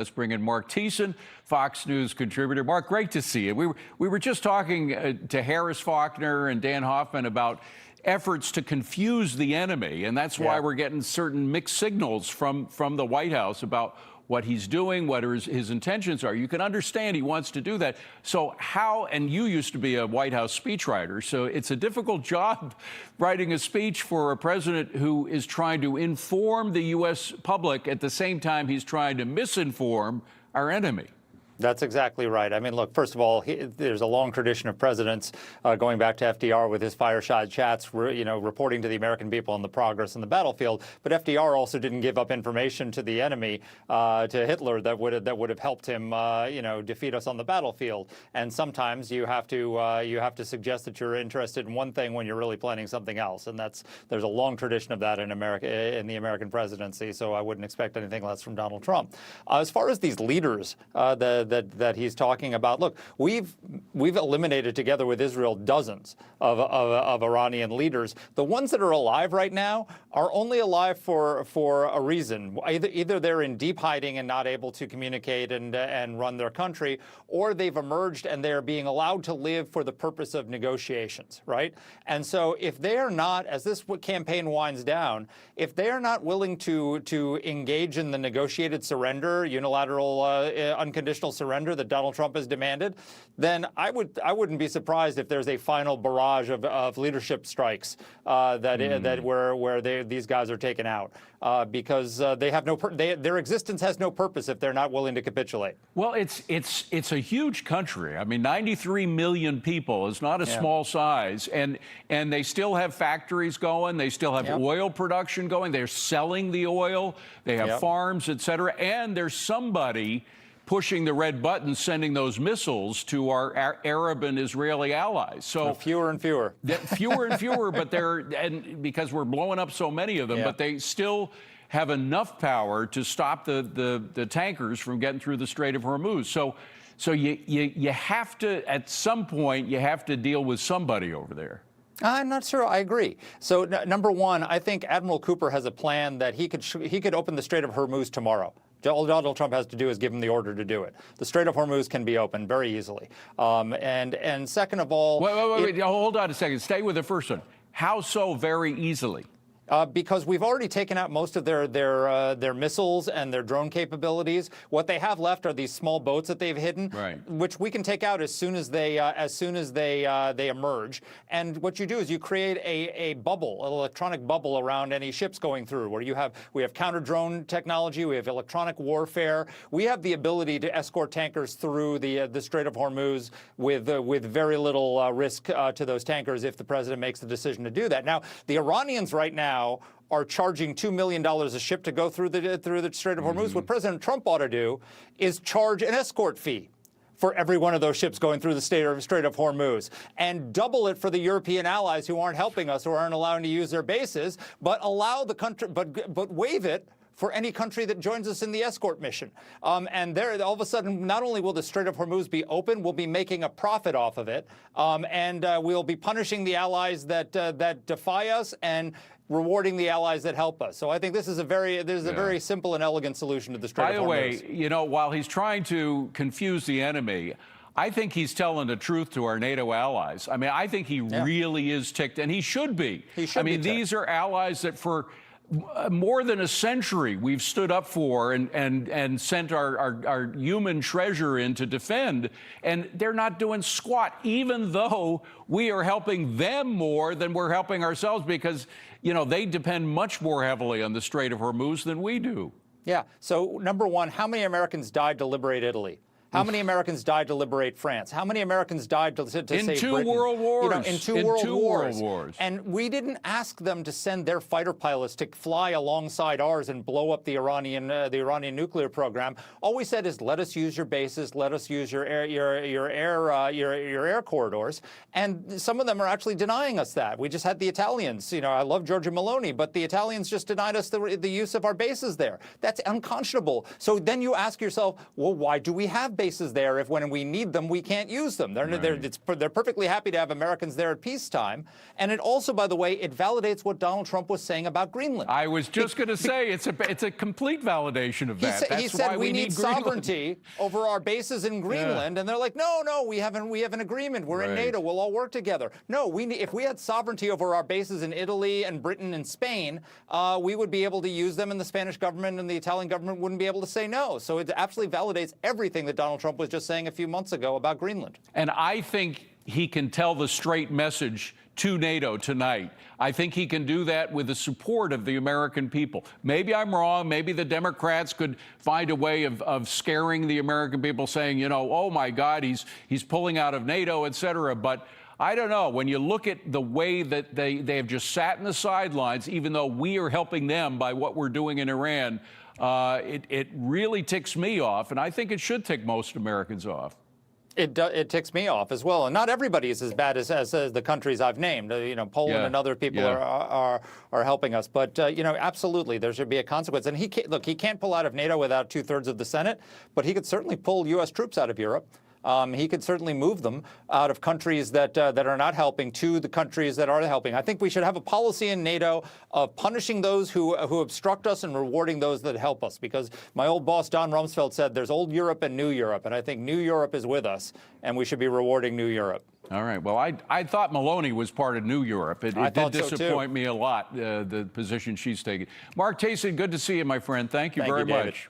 Let's bring in Marc Thiessen, Fox News contributor. Marc, great to see you. We were just talking to Harris Faulkner and Dan Hoffman about efforts to confuse the enemy, and that's why we're getting certain mixed signals from the White House about what he's doing, what his intentions are. You can understand he wants to do that. So how, and you used to be a White House speechwriter, so it's a difficult job writing a speech for a president who is trying to inform the U.S. public at the same time he's trying to misinform our enemy. That's exactly right. I mean, look, first of all, there's a long tradition of presidents going back to FDR with his fireside chats, reporting to the American people on the progress in the battlefield. But FDR also didn't give up information to the enemy, to Hitler, that would have helped him, defeat us on the battlefield. And sometimes you have to suggest that you're interested in one thing when you're really planning something else. And there's a long tradition of that in America, in the American presidency. So I wouldn't expect anything less from Donald Trump. As far as these leaders that he's talking about, look, we've eliminated together with Israel dozens of Iranian leaders. The ones that are alive right now are only alive for a reason. Either they're in deep hiding and not able to communicate and run their country, or they've emerged and they're being allowed to live for the purpose of negotiations, right? And so if they are not, as this campaign winds down, if they are not willing to engage in the negotiated surrender, unilateral, unconditional surrender that Donald Trump has demanded, then I wouldn't be surprised if there's a final barrage of leadership strikes where these guys are taken out because they have their existence has no purpose if they're not willing to capitulate. Well, it's a huge country. I mean, 93 million people is not a small size, and they still have factories going. They still have oil production going. They're selling the oil. They have farms, et cetera, and there's somebody pushing the red button, sending those missiles to our Arab and Israeli allies. So fewer and fewer. Fewer and fewer, but because we're blowing up so many of them, but they still have enough power to stop the tankers from getting through the Strait of Hormuz. So you have to, at some point, you have to deal with somebody over there. I'm not sure I agree. So number one, I think Admiral Cooper has a plan that he could open the Strait of Hormuz tomorrow. All Donald Trump has to do is give him the order to do it. The Strait of Hormuz can be opened very easily. And second of all... Wait, hold on a second. Stay with the first one. How so very easily? Because we've already taken out most of their missiles and their drone capabilities. What they have left are these small boats that they've hidden, which we can take out as soon as they emerge. And what you do is you create a bubble, an electronic bubble around any ships going through, where we have counter drone technology, we have electronic warfare, we have the ability to escort tankers through the Strait of Hormuz with very little risk to those tankers if the president makes the decision to do that. Now, the Iranians right now are charging $2 million a ship to go through the Strait of Hormuz. What President Trump ought to do is charge an escort fee for every one of those ships going through the Strait of Hormuz, and double it for the European allies who aren't helping us, who aren't allowing to use their bases, but allow the country, but waive it for any country that joins us in the escort mission. And there, all of a sudden, not only will the Strait of Hormuz be open, we'll be making a profit off of it, and we'll be punishing the allies that defy us and rewarding the allies that help us. So I think this is a very simple and elegant solution to the Strait of Hormuz. By the way, while he's trying to confuse the enemy, I think he's telling the truth to our NATO allies. I mean, I think he really is ticked, and he should be. These are allies that for more than a century we've stood up for and sent our human treasure in to defend, and they're not doing squat, even though we are helping them more than we're helping ourselves, because they depend much more heavily on the Strait of Hormuz than we do. Yeah. So number one, how many Americans died to liberate Italy? How many Americans died to liberate France? How many Americans died to save Britain? In two world wars. In two world wars. And we didn't ask them to send their fighter pilots to fly alongside ours and blow up the Iranian nuclear program. All we said is, let us use your bases, let us use your air corridors. And some of them are actually denying us that. We just had the Italians. I love Giorgia Meloni, but the Italians just denied us the use of our bases there. That's unconscionable. So then you ask yourself, well, why do we have bases there if when we need them, we can't use them. They're perfectly happy to have Americans there at peacetime. And it also, by the way, it validates what Donald Trump was saying about Greenland. I was just going to say, it's a complete validation of that. He said we need sovereignty over our bases in Greenland, and they're like, no, we have an agreement. We're in NATO. We'll all work together. No, if we had sovereignty over our bases in Italy and Britain and Spain, we would be able to use them, and the Spanish government and the Italian government wouldn't be able to say no. So it absolutely validates everything that Donald Trump was just saying a few months ago about Greenland. And I think he can tell the straight message to NATO tonight. I think he can do that with the support of the American people. Maybe I'm wrong. Maybe the Democrats could find a way of scaring the American people, saying, you know, oh my God, he's pulling out of NATO, et cetera. But I don't know. When you look at the way that they have just sat in the sidelines, even though we are helping them by what we're doing in Iran, it really ticks me off, and I think it should tick most Americans off. It ticks me off as well, and not everybody is as bad as the countries I've named. You know, Poland and other people are helping us, but you know, absolutely, there should be a consequence. And he can't pull out of NATO without 2/3 of the Senate, but he could certainly pull U.S. troops out of Europe. He could certainly move them out of countries that are not helping to the countries that are helping. I think we should have a policy in NATO of punishing those who obstruct us and rewarding those that help us. Because my old boss, Don Rumsfeld, said there's old Europe and new Europe. And I think new Europe is with us, and we should be rewarding new Europe. All right. Well, I thought Maloney was part of New Europe. It did disappoint me a lot, the position she's taking. Marc Thiessen, good to see you, my friend. Thank you very much.